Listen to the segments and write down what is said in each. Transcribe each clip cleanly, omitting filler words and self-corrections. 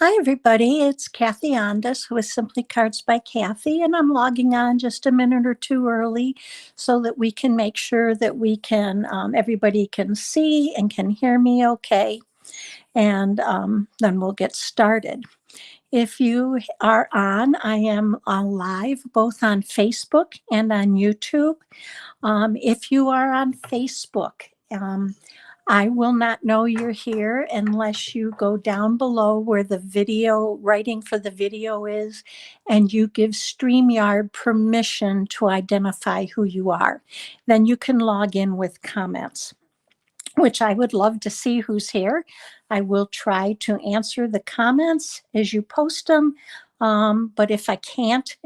Hi, everybody. It's Kathy Ondas with Simply Cards by Kathy, and I'm logging on just a minute or two early so that we can make sure that everybody can see and can hear me okay, and then we'll get started. If you are on, I am live both on Facebook and on YouTube. If you are on Facebook, I will not know you're here unless you go down below where the video, writing for the video is, and you give StreamYard permission to identify who you are. Then you can log in with comments, which I would love to see who's here. I will try to answer the comments as you post them. But if I can't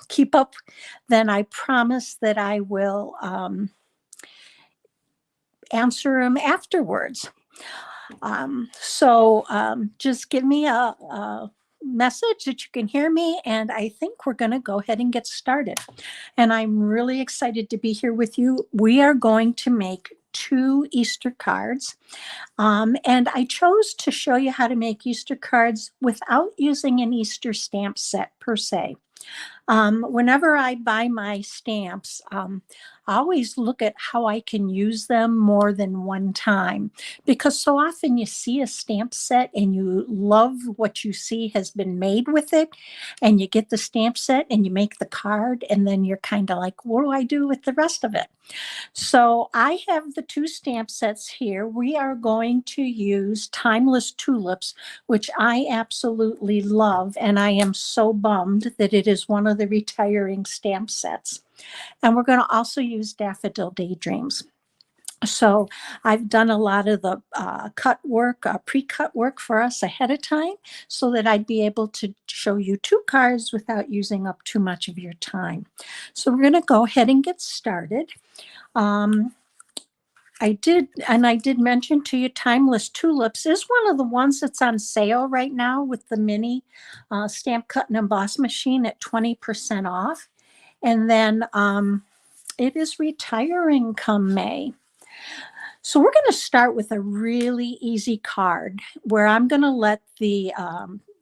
keep up, then I promise that I will answer them afterwards. Just give me a message that you can hear me, and I think we're going to go ahead and get started. And I'm really excited to be here with you. We are going to make 2 Easter cards. And I chose to show you how to make Easter cards without using an Easter stamp set per se. Whenever I buy my stamps, I always look at how I can use them more than one time, because so often you see a stamp set and you love what you see has been made with it, and you get the stamp set and you make the card, and then you're kind of like, what do I do with the rest of it? So I have the 2 stamp sets here. We are going to use Timeless Tulips, which I absolutely love, and I am so bummed that it is one of the retiring stamp sets. And we're going to also use Daffodil Daydreams. So I've done a lot of the cut work, pre-cut work for us ahead of time so that I'd be able to show you 2 cards without using up too much of your time. So we're going to go ahead and get started. I did mention to you, Timeless Tulips is one of the ones that's on sale right now with the mini stamp cut and emboss machine at 20% off. And then it is retiring come May. So we're going to start with a really easy card where I'm going to let the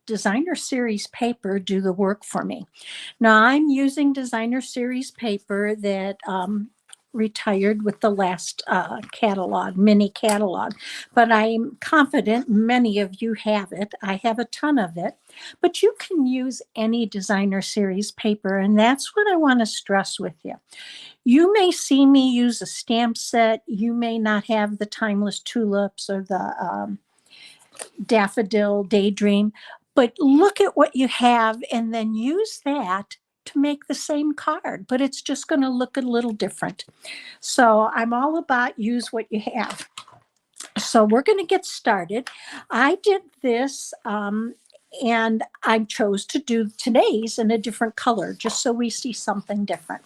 Designer Series paper do the work for me. Now I'm using Designer Series paper that retired with the last mini catalog, but I'm confident many of you have it. I have a ton of it, but you can use any Designer Series paper, and that's what I want to stress with you. You may see me use a stamp set. You may not have the Timeless Tulips or the Daffodil Daydream, but look at what you have and then use that to make the same card, but it's just going to look a little different. So I'm all about use what you have. So we're going to get started. I did this and I chose to do today's in a different color just so we see something different.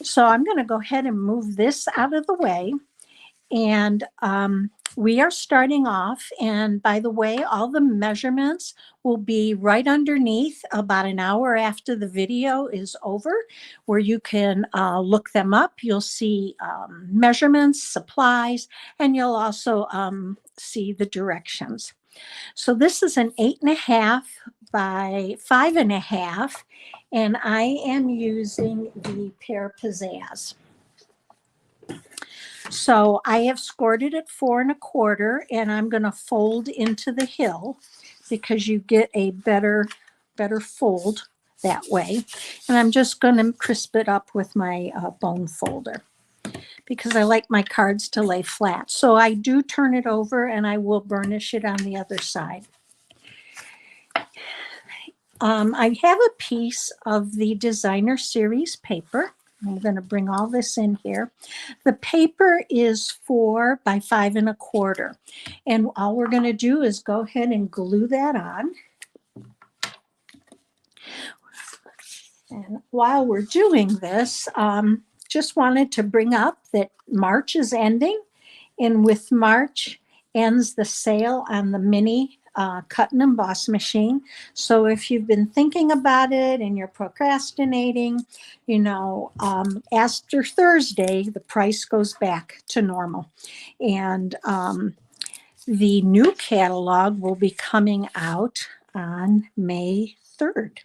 So I'm going to go ahead and move this out of the way. And we are starting off, and by the way, all the measurements will be right underneath about an hour after the video is over, where you can look them up. You'll see measurements, supplies, and you'll also see the directions. So this is an 8.5 by 5.5, and I am using the Pear Pizzazz. So I have scored it at 4 1/4, and I'm going to fold into the hill because you get a better fold that way. And I'm just going to crisp it up with my bone folder because I like my cards to lay flat. So I do turn it over and I will burnish it on the other side. I have a piece of the Designer Series paper. I'm going to bring all this in here. The paper is 4 by 5 1/4. And all we're going to do is go ahead and glue that on. And while we're doing this, just wanted to bring up that March is ending. And with March ends the sale on the mini cut and emboss machine. So if you've been thinking about it and you're procrastinating, after Thursday, the price goes back to normal. And the new catalog will be coming out on May 3rd.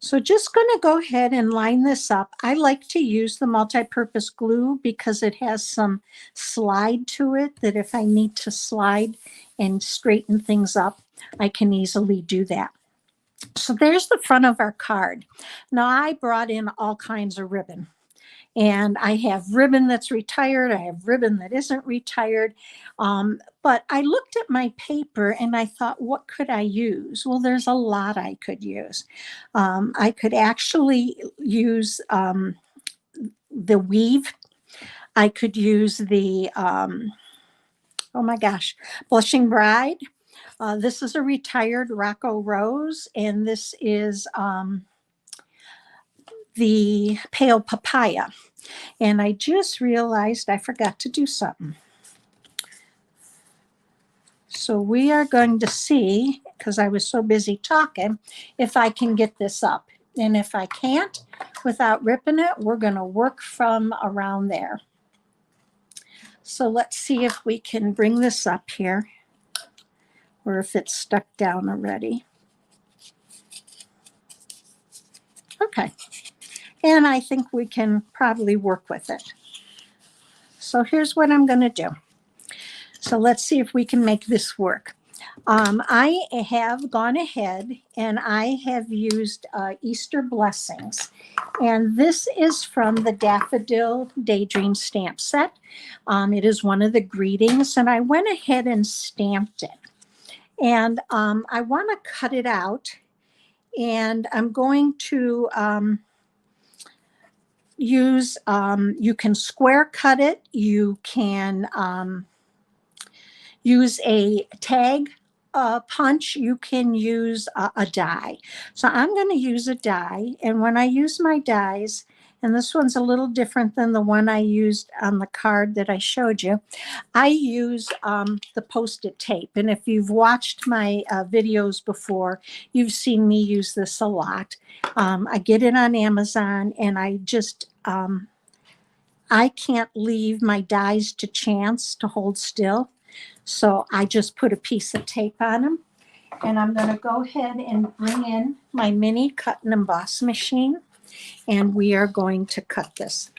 So just going to go ahead and line this up. I like to use the multi-purpose glue because it has some slide to it that if I need to slide and straighten things up, I can easily do that. So there's the front of our card. Now I brought in all kinds of ribbon. And I have ribbon that's retired. I have ribbon that isn't retired. But I looked at my paper and I thought, what could I use? Well, there's a lot I could use. I could actually use the weave. I could use the, oh my gosh, Blushing Bride. This is a retired Rocco Rose, and this is the Pale Papaya. And I just realized I forgot to do something. So we are going to see, because I was so busy talking, if I can get this up. And if I can't, without ripping it, we're going to work from around there. So let's see if we can bring this up here, or if it's stuck down already. Okay. And I think we can probably work with it. So here's what I'm going to do. So let's see if we can make this work. I have gone ahead and I have used Easter Blessings. And this is from the Daffodil Daydream stamp set. It is one of the greetings, and I went ahead and stamped it. And I want to cut it out, and I'm going to use, you can square cut it, you can use a tag punch, you can use a die. So I'm going to use a die, and when I use my dies, and this one's a little different than the one I used on the card that I showed you, I use the Post-it tape. And if you've watched my videos before, you've seen me use this a lot. I get it on Amazon, and I just, I can't leave my dies to chance to hold still. So I just put a piece of tape on them, and I'm going to go ahead and bring in my mini cut and emboss machine, and we are going to cut this.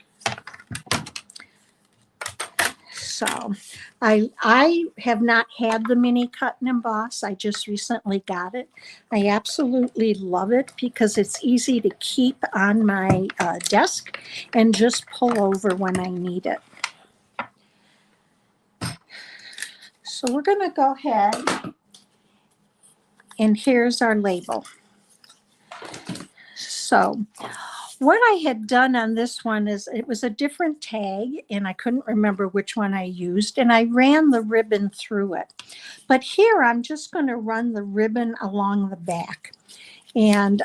So I have not had the mini cut and emboss. I just recently got it. I absolutely love it because it's easy to keep on my desk and just pull over when I need it. So we're going to go ahead, and here's our label. So what I had done on this one is it was a different tag, and I couldn't remember which one I used, and I ran the ribbon through it. But here I'm just going to run the ribbon along the back, and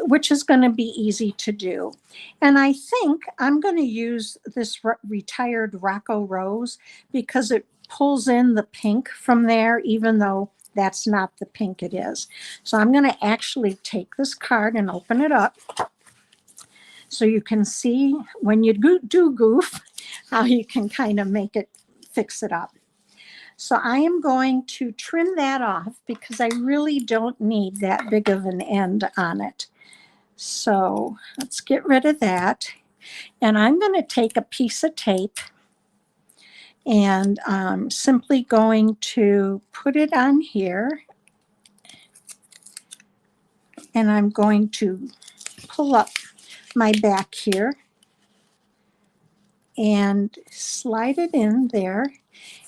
which is going to be easy to do. And I think I'm going to use this retired Rocco Rose because it pulls in the pink from there, even though that's not the pink it is. So I'm going to actually take this card and open it up so you can see when you do goof how you can kind of make it, fix it up. So I am going to trim that off because I really don't need that big of an end on it. So let's get rid of that. And I'm going to take a piece of tape, and I'm simply going to put it on here, and I'm going to pull up my back here and slide it in there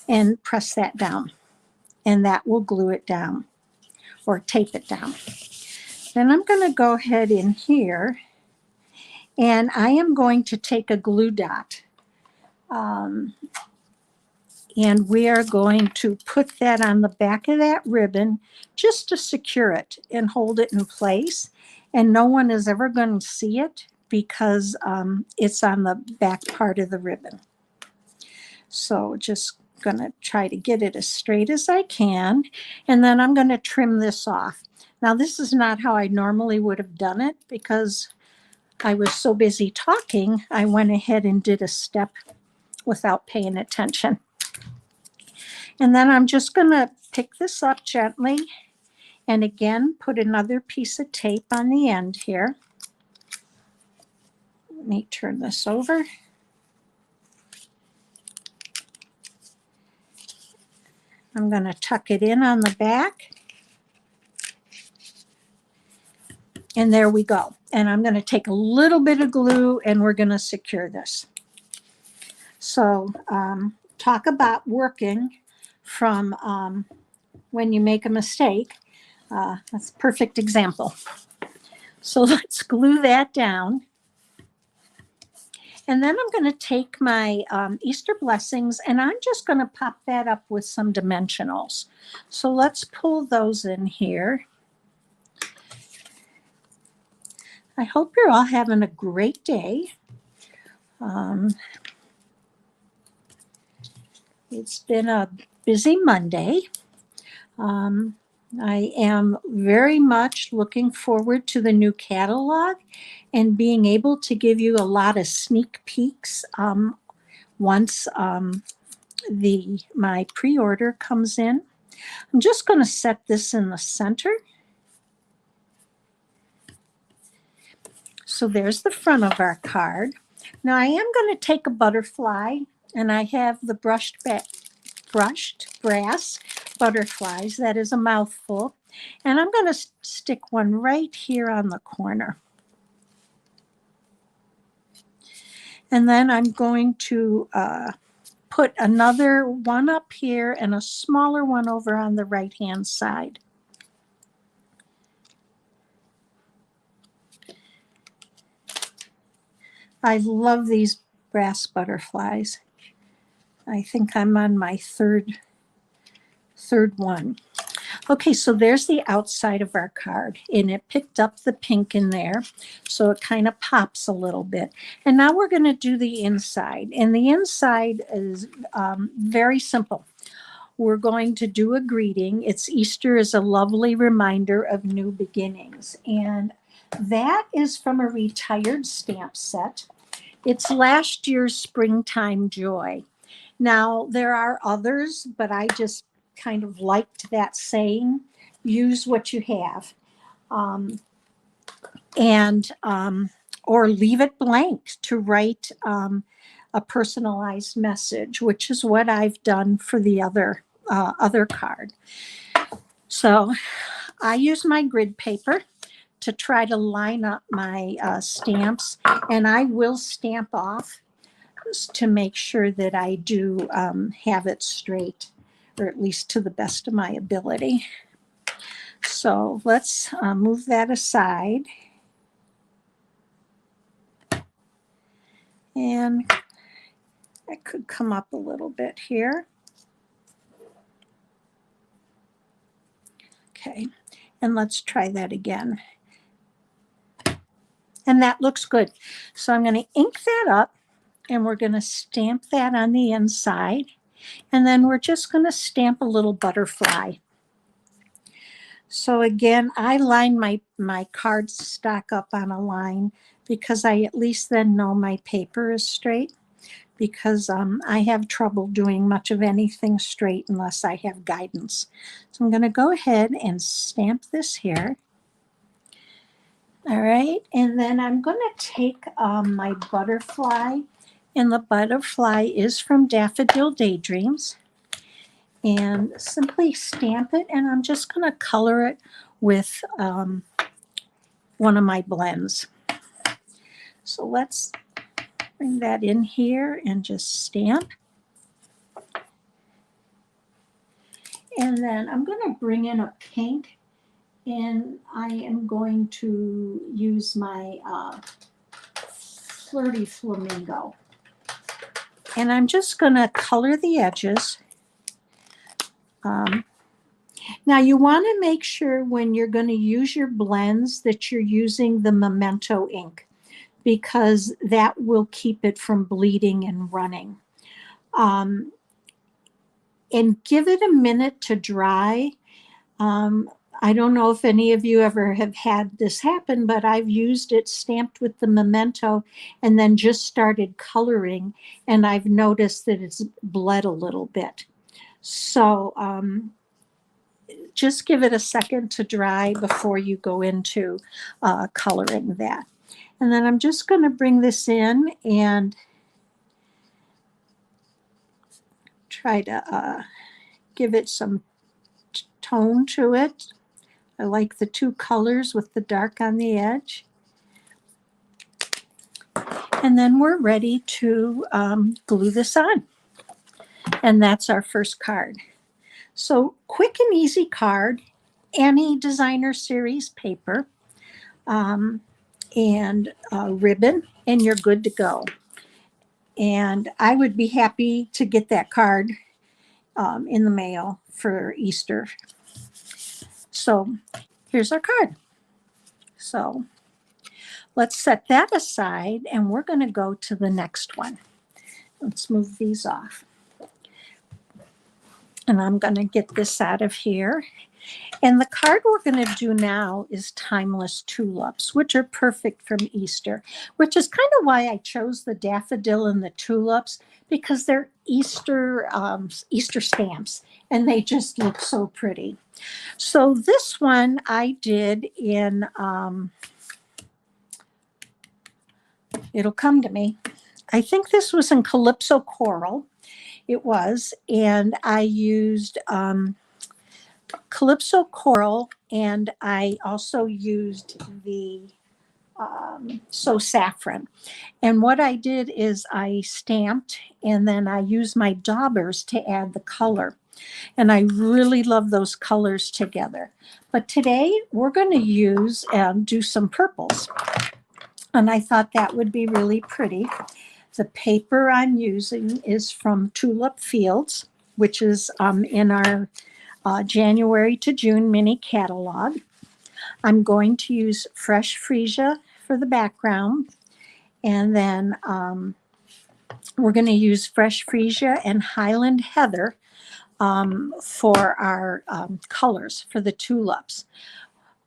and press that down, and that will glue it down or tape it down. Then I'm going to go ahead in here, and I am going to take a glue dot, and we are going to put that on the back of that ribbon just to secure it and hold it in place. And no one is ever going to see it because it's on the back part of the ribbon. So just going to try to get it as straight as I can. And then I'm going to trim this off. Now, this is not how I normally would have done it because I was so busy talking, I went ahead and did a step without paying attention. And then I'm just going to pick this up gently And again, put another piece of tape on the end here. Let me turn this over. I'm going to tuck it in on the back. And there we go. And I'm going to take a little bit of glue and we're going to secure this. So talk about working from when you make a mistake. That's a perfect example. So let's glue that down. And then I'm going to take my Easter blessings and I'm just going to pop that up with some dimensionals. So let's pull those in here. I hope you're all having a great day. It's been a busy Monday. I am very much looking forward to the new catalog and being able to give you a lot of sneak peeks once my pre-order comes in. I'm just going to set this in the center. So there's the front of our card. Now I am going to take a butterfly, and I have the brushed brass butterflies. That is a mouthful. And I'm going to stick one right here on the corner. And then I'm going to put another one up here and a smaller one over on the right-hand side. I love these brass butterflies. I think I'm on my third one. Okay, so there's the outside of our card, and it picked up the pink in there, so it kind of pops a little bit. And now we're going to do the inside, and the inside is very simple. We're going to do a greeting. It's Easter is a lovely reminder of new beginnings, and that is from a retired stamp set. It's last year's Springtime Joy. Now, there are others, but I just kind of liked that saying, use what you have. Or leave it blank to write a personalized message, which is what I've done for the other card. So I use my grid paper to try to line up my stamps, and I will stamp off to make sure that I do have it straight, or at least to the best of my ability. So let's move that aside. And I could come up a little bit here. Okay, and let's try that again. And that looks good. So I'm going to ink that up, and we're going to stamp that on the inside. And then we're just going to stamp a little butterfly. So again, I line my card stock up on a line because I at least then know my paper is straight, because I have trouble doing much of anything straight unless I have guidance. So I'm going to go ahead and stamp this here. All right, and then I'm going to take my butterfly, and the butterfly is from Daffodil Daydreams, and simply stamp it, and I'm just going to color it with one of my blends. So let's bring that in here and just stamp. And then I'm going to bring in a pink, and I am going to use my Flirty Flamingo. And I'm just going to color the edges. Now you want to make sure when you're going to use your blends that you're using the Memento ink, because that will keep it from bleeding and running. And give it a minute to dry. I don't know if any of you ever have had this happen, but I've used it stamped with the Memento and then just started coloring, and I've noticed that it's bled a little bit. So just give it a second to dry before you go into coloring that. And then I'm just going to bring this in and try to give it some tone to it. I like the two colors with the dark on the edge. And then we're ready to glue this on. And that's our first card. So quick and easy card, any designer series paper, and ribbon, and you're good to go. And I would be happy to get that card in the mail for Easter. So here's our card. So let's set that aside, and we're going to go to the next one. Let's move these off. And I'm going to get this out of here. And the card we're going to do now is Timeless Tulips, which are perfect from Easter, which is kind of why I chose the daffodil and the tulips, because they're Easter stamps, and they just look so pretty. So this one I did in, it'll come to me. I think this was in Calypso Coral. It was, and I used Calypso Coral, and I also used the So Saffron. And what I did is I stamped, and then I used my daubers to add the color. And I really love those colors together. But today we're going to use and do some purples. And I thought that would be really pretty. The paper I'm using is from Tulip Fields, which is in our January to June mini catalog. I'm going to use fresh freesia for the background, and then we're going to use fresh freesia and Highland Heather for our colors for the tulips.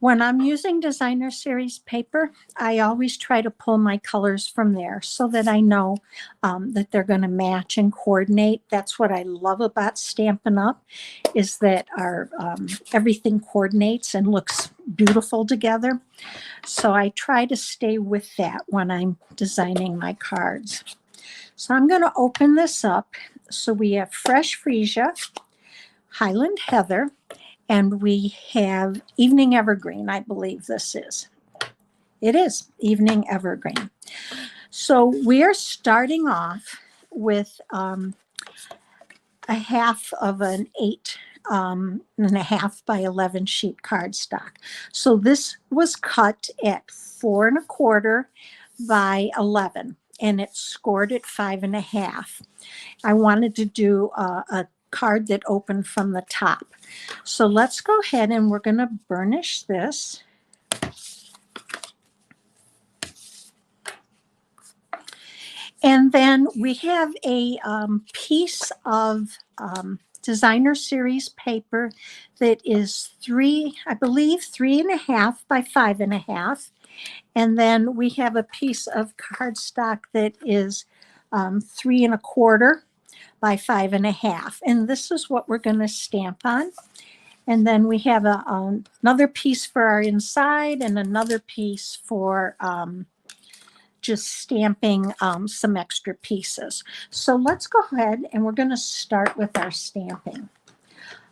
When I'm using designer series paper, I always try to pull my colors from there so that I know that they're going to match and coordinate. That's what I love about Stampin' Up! Is that our everything coordinates and looks beautiful together. So I try to stay with that when I'm designing my cards. So I'm going to open this up. So we have fresh freesia, Highland Heather, and we have Evening Evergreen, I believe this is. It is Evening Evergreen. So we are starting off with a half of an 8.5 by 11 sheet cardstock. So this was cut at 4 1/4 by 11, and it's scored at 5.5. I wanted to do a card that opened from the top. So let's go ahead and we're going to burnish this. And then we have a piece of designer series paper that is 3.5 by 5.5. And then we have a piece of cardstock that is 3 1/4 by 5.5. And this is what we're going to stamp on. And then we have another piece for our inside and another piece for just stamping some extra pieces. So let's go ahead and we're going to start with our stamping.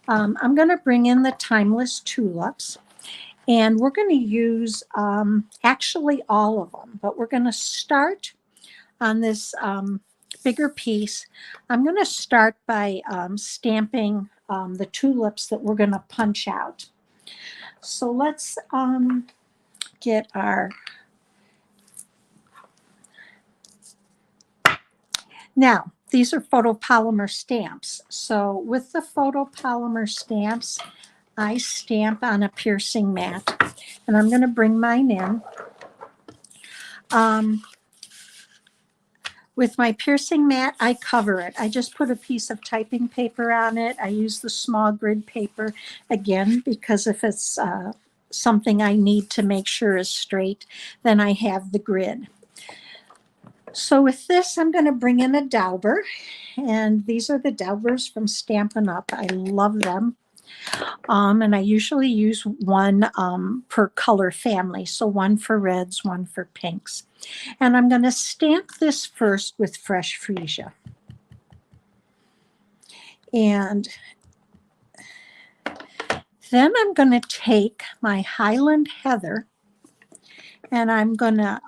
I'm going to bring in the Timeless Tulips, and we're going to use actually all of them, but we're going to start on this bigger piece. I'm going to start by stamping the tulips that we're going to punch out. So let's get our... Now, these are photopolymer stamps. So with the photopolymer stamps, I stamp on a piercing mat, and I'm going to bring mine in. With my piercing mat, I cover it. I just put a piece of typing paper on it. I use the small grid paper, again, because if it's something I need to make sure is straight, then I have the grid. So with this, I'm going to bring in a dauber, and these are the daubers from Stampin' Up! I love them. And I usually use one per color family. So one for reds, one for pinks. And I'm going to stamp this first with fresh freesia. And then I'm going to take my Highland Heather and I'm going to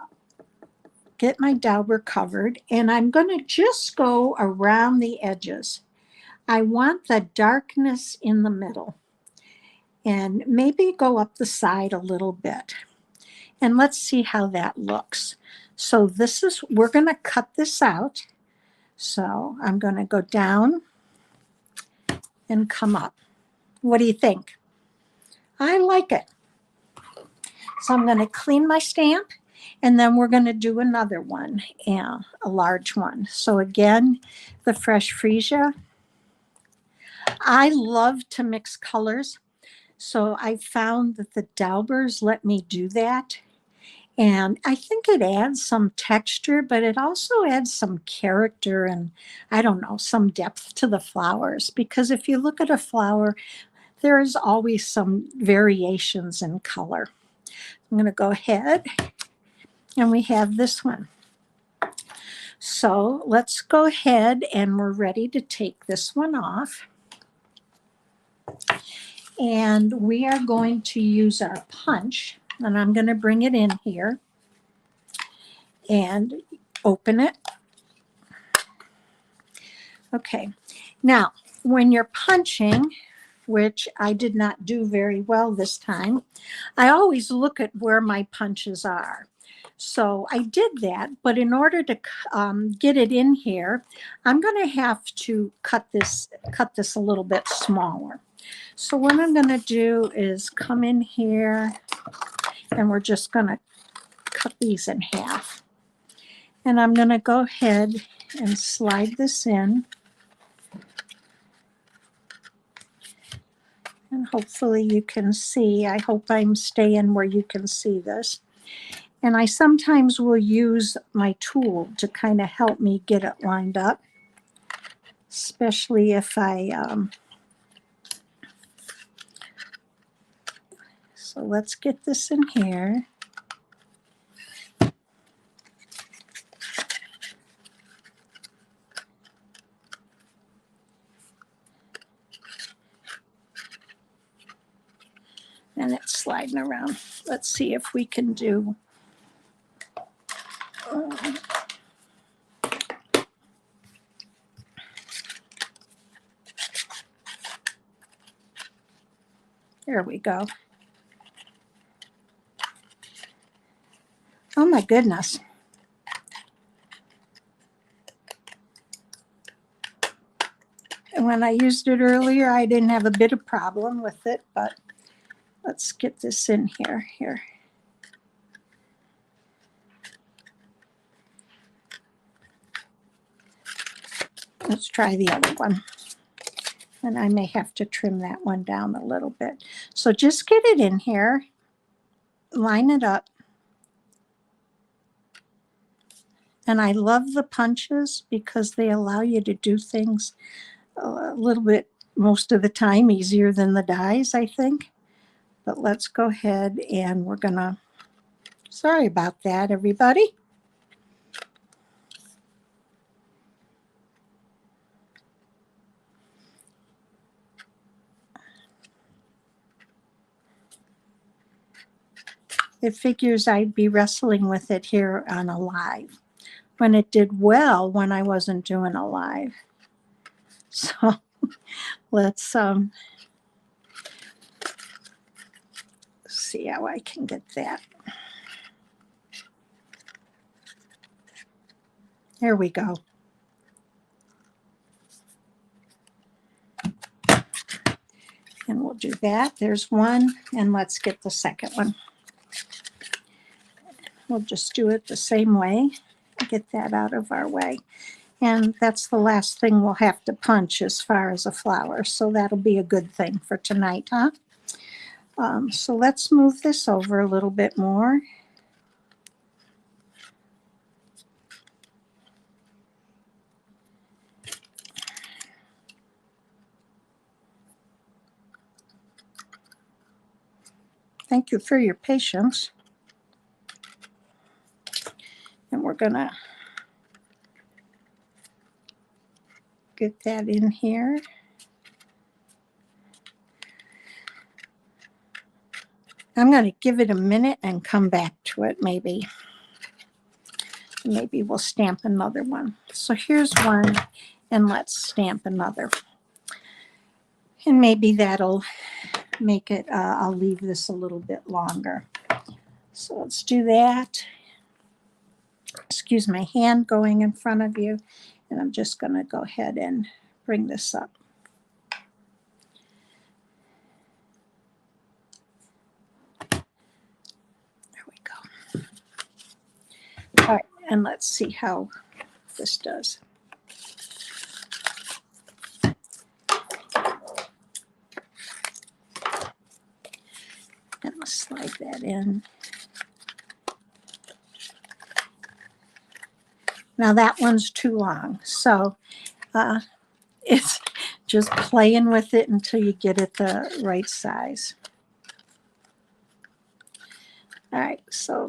get my dauber covered and I'm going to just go around the edges. I want the darkness in the middle and maybe go up the side a little bit. And let's see how that looks. So this is, we're going to cut this out. So I'm going to go down and come up. What do you think? I like it. So I'm going to clean my stamp and then we're going to do another one, a large one. So again, the fresh freesia. I love to mix colors. So I found that the daubers let me do that. And I think it adds some texture, but it also adds some character and, I don't know, some depth to the flowers. Because if you look at a flower, there's always some variations in color. I'm going to go ahead and we have this one. So let's go ahead and we're ready to take this one off. And we are going to use our punch, and I'm going to bring it in here and open it. Okay, now when you're punching, which I did not do very well this time, I always look at where my punches are. So I did that, but in order to get it in here, I'm going to have to cut this a little bit smaller. So what I'm going to do is come in here and we're just going to cut these in half. And I'm going to go ahead and slide this in. And hopefully you can see. I hope I'm staying where you can see this. And I sometimes will use my tool to kind of help me get it lined up, especially if I, so let's get this in here. And it's sliding around. Let's see if we can do. There we go. Oh my goodness. And when I used it earlier, I didn't have a bit of problem with it, but let's get this in here. Let's try the other one. And I may have to trim that one down a little bit. So just get it in here, line it up. And I love the punches because they allow you to do things a little bit, most of the time, easier than the dies, I think. But let's go ahead and we're gonna, sorry about that, everybody. It figures I'd be wrestling with it here on a live when it did well when I wasn't doing a live. So let's see how I can get that. There we go. And we'll do that. There's one, and let's get the second one. We'll just do it the same way. Get that out of our way. And that's the last thing we'll have to punch as far as a flower. So that'll be a good thing for tonight, huh? So let's move this over a little bit more. Thank you for your patience. And we're going to get that in here. I'm going to give it a minute and come back to it maybe. Maybe we'll stamp another one. So here's one, and let's stamp another. And maybe that'll make it, I'll leave this a little bit longer. So let's do that. Excuse my hand going in front of you. And I'm just going to go ahead and bring this up. There we go. All right, and let's see how this does. And let's slide that in. Now that one's too long, so it's just playing with it until you get it the right size. All right, so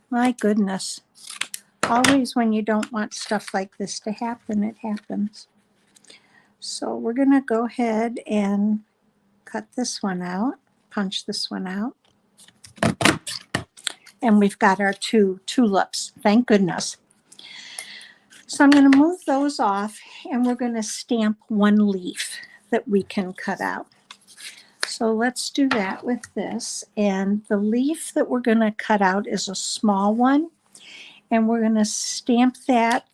my goodness. Always when you don't want stuff like this to happen, it happens. So we're going to go ahead and cut this one out, punch this one out. And we've got our two tulips, thank goodness. So I'm going to move those off, and we're going to stamp one leaf that we can cut out. So let's do that with this. And the leaf that we're going to cut out is a small one. And we're going to stamp that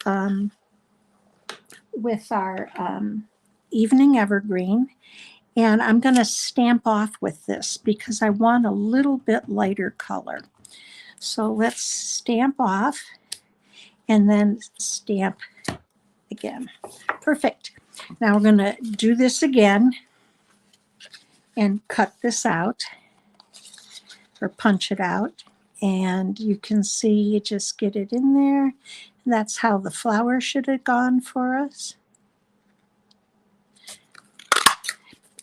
with our evening evergreen. And I'm going to stamp off with this because I want a little bit lighter color. So let's stamp off and then stamp again. Perfect. Now we're going to do this again and cut this out or punch it out. And you can see you just get it in there. That's how the flower should have gone for us.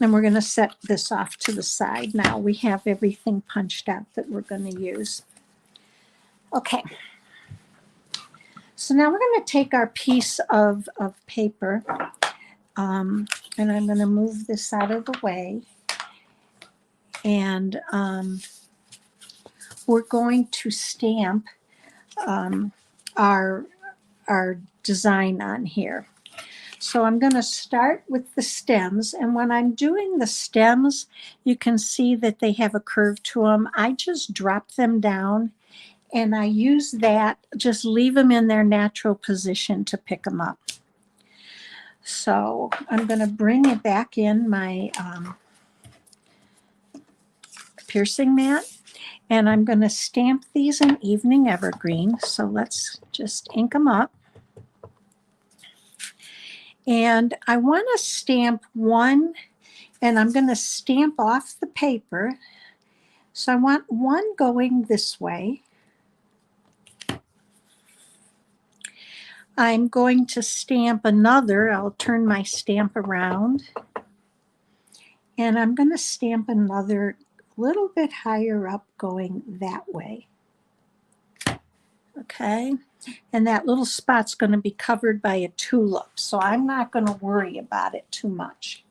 And we're going to set this off to the side. Now we have everything punched out that we're going to use. Okay. So now we're going to take our piece of paper, and I'm going to move this out of the way. And we're going to stamp our design on here. So I'm going to start with the stems, and when I'm doing the stems, you can see that they have a curve to them. I just drop them down, and I use that, just leave them in their natural position to pick them up. So I'm going to bring it back in my piercing mat, and I'm going to stamp these in evening evergreen. So let's just ink them up. And I want to stamp one, and I'm going to stamp off the paper. So I want one going this way. I'm going to stamp another. I'll turn my stamp around. And I'm going to stamp another a little bit higher up going that way. Okay. And that little spot's going to be covered by a tulip, so I'm not going to worry about it too much.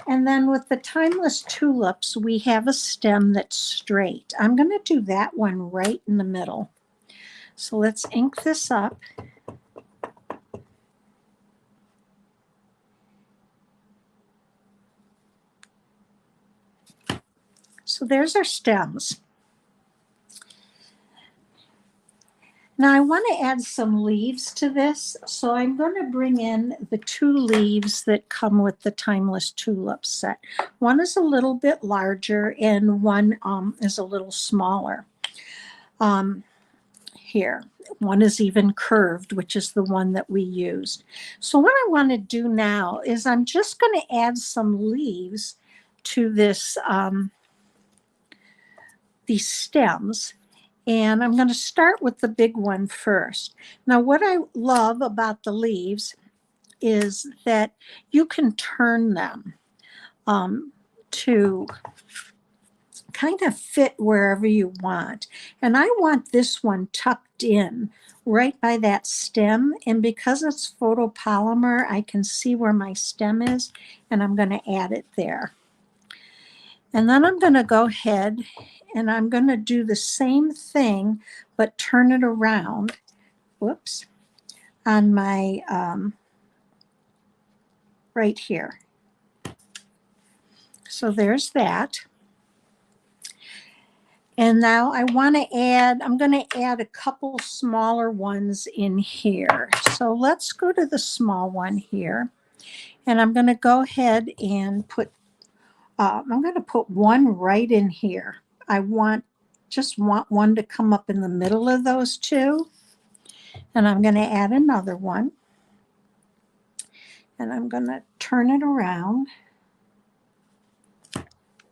And then with the Timeless Tulips, we have a stem that's straight. I'm going to do that one right in the middle. So let's ink this up. So there's our stems. Now I want to add some leaves to this, so I'm going to bring in the two leaves that come with the Timeless Tulips set. One is a little bit larger and one is a little smaller. Here, one is even curved, which is the one that we used. So what I want to do now is I'm just going to add some leaves to this, these stems. And I'm going to start with the big one first. Now, what I love about the leaves is that you can turn them to kind of fit wherever you want. And I want this one tucked in right by that stem. And because it's photopolymer, I can see where my stem is, and I'm going to add it there. And then I'm going to go ahead and I'm going to do the same thing, but turn it around, whoops, on my, right here. So there's that. And now I want to add, I'm going to add a couple smaller ones in here. So let's go to the small one here. And I'm going to go ahead and put, I'm going to put one right in here. I just want one to come up in the middle of those two. And I'm going to add another one. And I'm going to turn it around.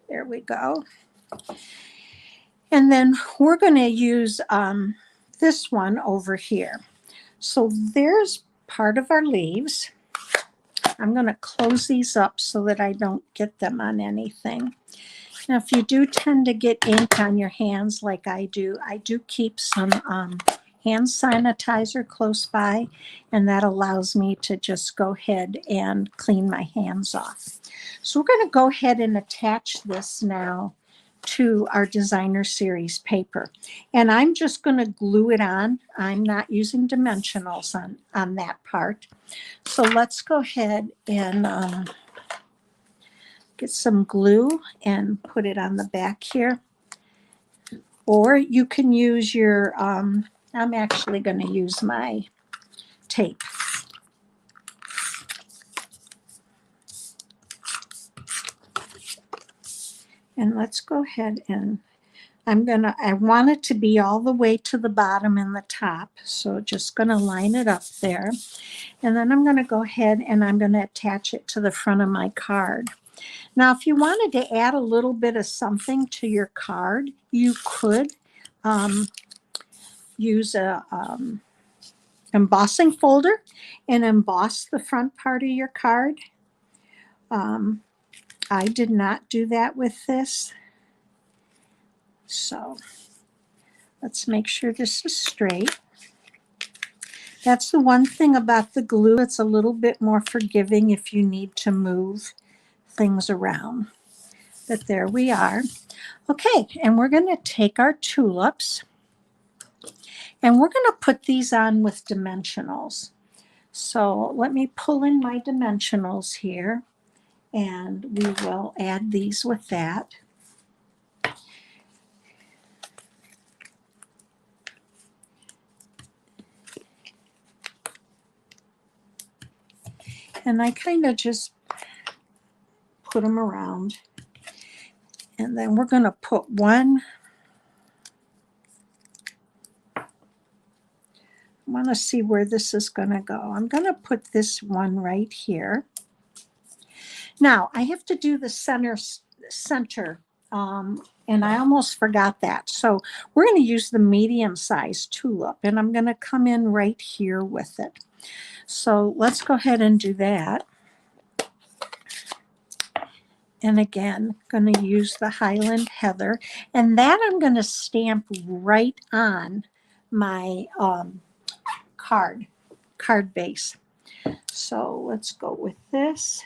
There we go. And then we're going to use this one over here. So there's part of our leaves. I'm going to close these up so that I don't get them on anything. Now, if you do tend to get ink on your hands like I do keep some hand sanitizer close by, and that allows me to just go ahead and clean my hands off. So we're going to go ahead and attach this now to our designer series paper. And I'm just going to glue it on. I'm not using dimensionals on that part. So let's go ahead and get some glue and put it on the back here. Or you can use your, I'm actually going to use my tape. And let's go ahead and I want it to be all the way to the bottom and the top. So just going to line it up there. And then I'm going to go ahead and I'm going to attach it to the front of my card. Now, if you wanted to add a little bit of something to your card, you could use a embossing folder and emboss the front part of your card. I did not do that with this. So let's make sure this is straight. That's the one thing about the glue. It's a little bit more forgiving if you need to move things around. But there we are. Okay, and we're going to take our tulips and we're going to put these on with dimensionals. So let me pull in my dimensionals here and we will add these with that. And I kind of just put them around. And then we're going to put one. I want to see where this is going to go. I'm going to put this one right here. Now, I have to do the center, and I almost forgot that. So we're going to use the medium-sized tulip, and I'm going to come in right here with it. So let's go ahead and do that. And again, going to use the Highland Heather. And that I'm going to stamp right on my card base. So let's go with this.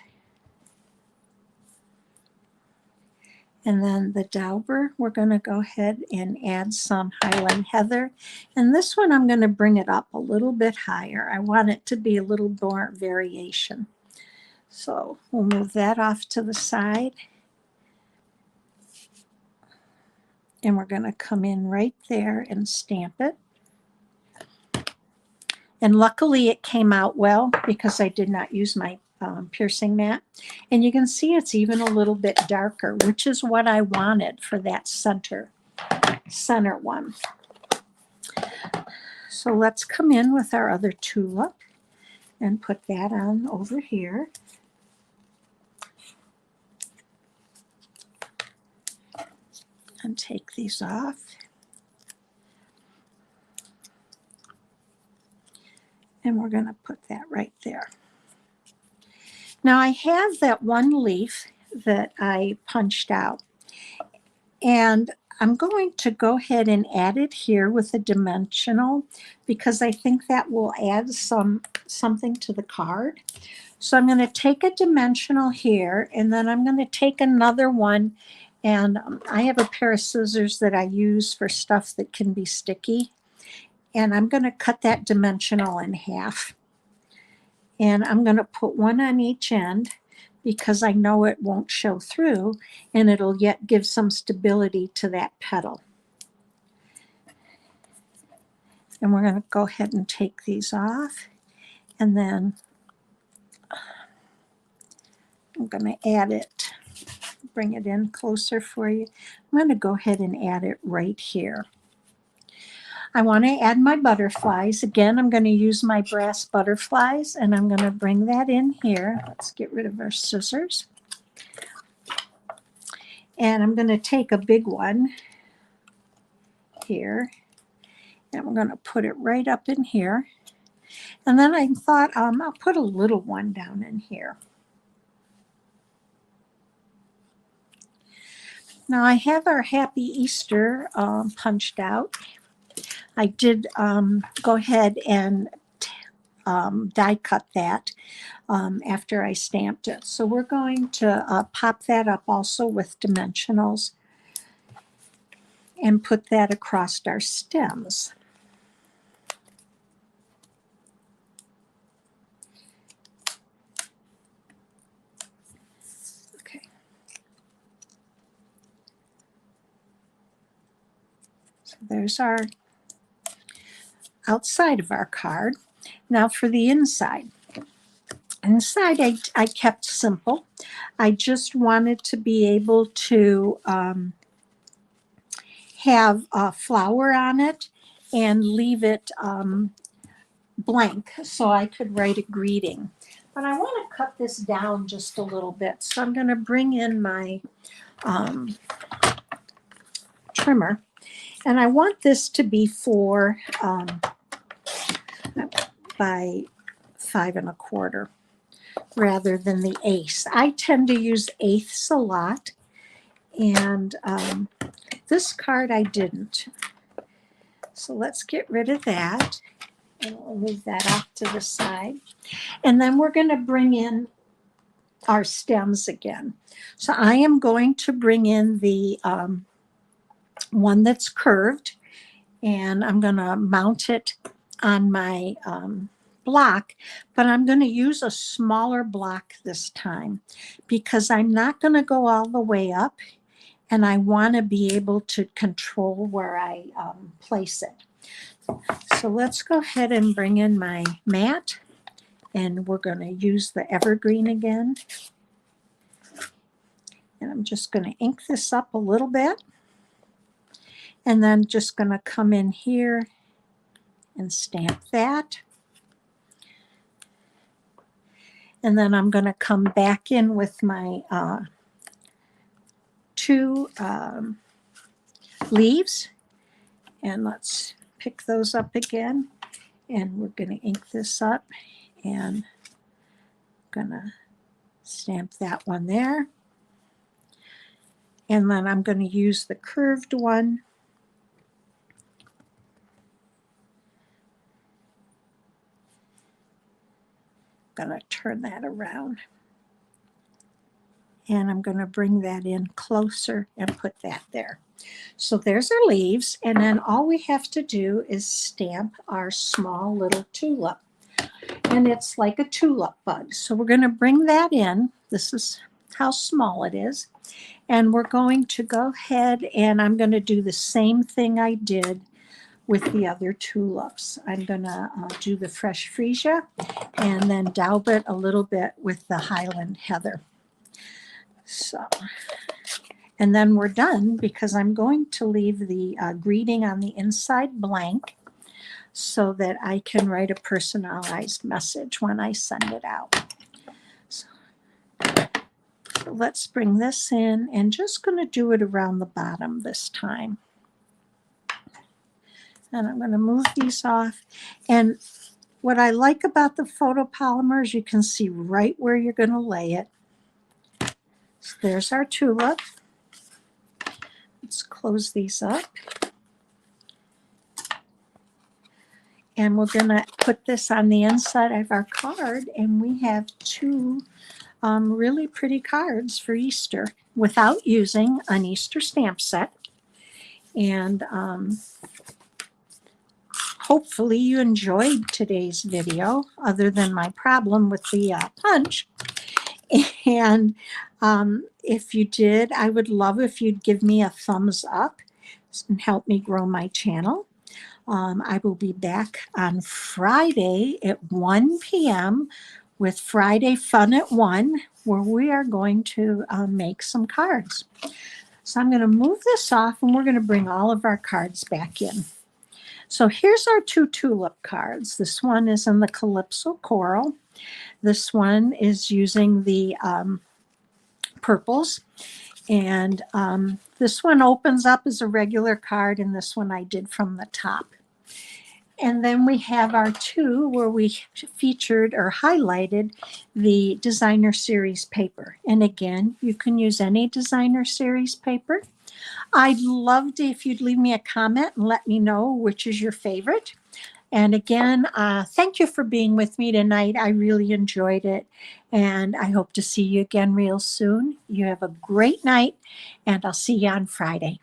And then the dauber, we're going to go ahead and add some Highland Heather. And this one, I'm going to bring it up a little bit higher. I want it to be a little more variation. So we'll move that off to the side. And we're going to come in right there and stamp it. And luckily it came out well because I did not use my piercing mat. And you can see it's even a little bit darker, which is what I wanted for that center one. So let's come in with our other tulip and put that on over here. And take these off. And we're going to put that right there. Now I have that one leaf that I punched out, and I'm going to go ahead and add it here with a dimensional because I think that will add something to the card. So I'm going to take a dimensional here, and then I'm going to take another one, and I have a pair of scissors that I use for stuff that can be sticky, and I'm going to cut that dimensional in half. And I'm going to put one on each end because I know it won't show through, and it'll yet give some stability to that petal. And we're going to go ahead and take these off, and then I'm going to add it, bring it in closer for you. I'm going to go ahead and add it right here. I want to add my butterflies. Again, I'm going to use my brass butterflies, and I'm going to bring that in here. Let's get rid of our scissors. And I'm going to take a big one here, and we're going to put it right up in here. And then I thought I'll put a little one down in here. Now I have our Happy Easter punched out. I did go ahead and die cut that after I stamped it. So we're going to pop that up also with dimensionals and put that across our stems. Okay. So there's our outside of our card. Now for the inside. Inside I kept simple. I just wanted to be able to have a flower on it and leave it blank so I could write a greeting. But I want to cut this down just a little bit. So I'm going to bring in my trimmer. And I want this to be 4 by 5 1/4 rather than the eighths. I tend to use eighths a lot. And this card I didn't. So let's get rid of that. And we'll move that off to the side. And then we're going to bring in our stems again. So I am going to bring in the one that's curved, and I'm going to mount it on my block, but I'm going to use a smaller block this time because I'm not going to go all the way up, and I want to be able to control where I place it. So let's go ahead and bring in my mat, and we're going to use the evergreen again. And I'm just going to ink this up a little bit, and then just going to come in here and stamp that. And then I'm going to come back in with my 2 leaves, and let's pick those up again, and we're going to ink this up, and I'm going to stamp that one there. And then I'm going to use the curved one. I'm going to turn that around. And I'm going to bring that in closer and put that there. So there's our leaves, and then all we have to do is stamp our small little tulip. And it's like a tulip bud. So we're going to bring that in. This is how small it is. And we're going to go ahead, and I'm going to do the same thing I did with the other tulips. I'm going to do the fresh freesia and then daub it a little bit with the Highland heather. So, and then we're done because I'm going to leave the greeting on the inside blank so that I can write a personalized message when I send it out. So let's bring this in, and just going to do it around the bottom this time. And I'm going to move these off. And What I like about the photopolymers, you can see right where you're going to lay it. So there's our tulip. Let's close these up. And we're going to put this on the inside of our card, and we have two really pretty cards for Easter without using an Easter stamp set. And hopefully you enjoyed today's video, other than my problem with the punch. And if you did, I would love if you'd give me a thumbs up and help me grow my channel. I will be back on Friday at 1 p.m. with Friday Fun at 1, where we are going to make some cards. So I'm going to move this off, and we're going to bring all of our cards back in. So here's our two tulip cards. This one is in the Calypso Coral. This one is using the purples. And this one opens up as a regular card, and this one I did from the top. And then we have our two where we featured or highlighted the designer series paper. And again, you can use any designer series paper. I'd love to if you'd leave me a comment and let me know which is your favorite. And again, thank you for being with me tonight. I really enjoyed it. And I hope to see you again real soon. You have a great night, and I'll see you on Friday.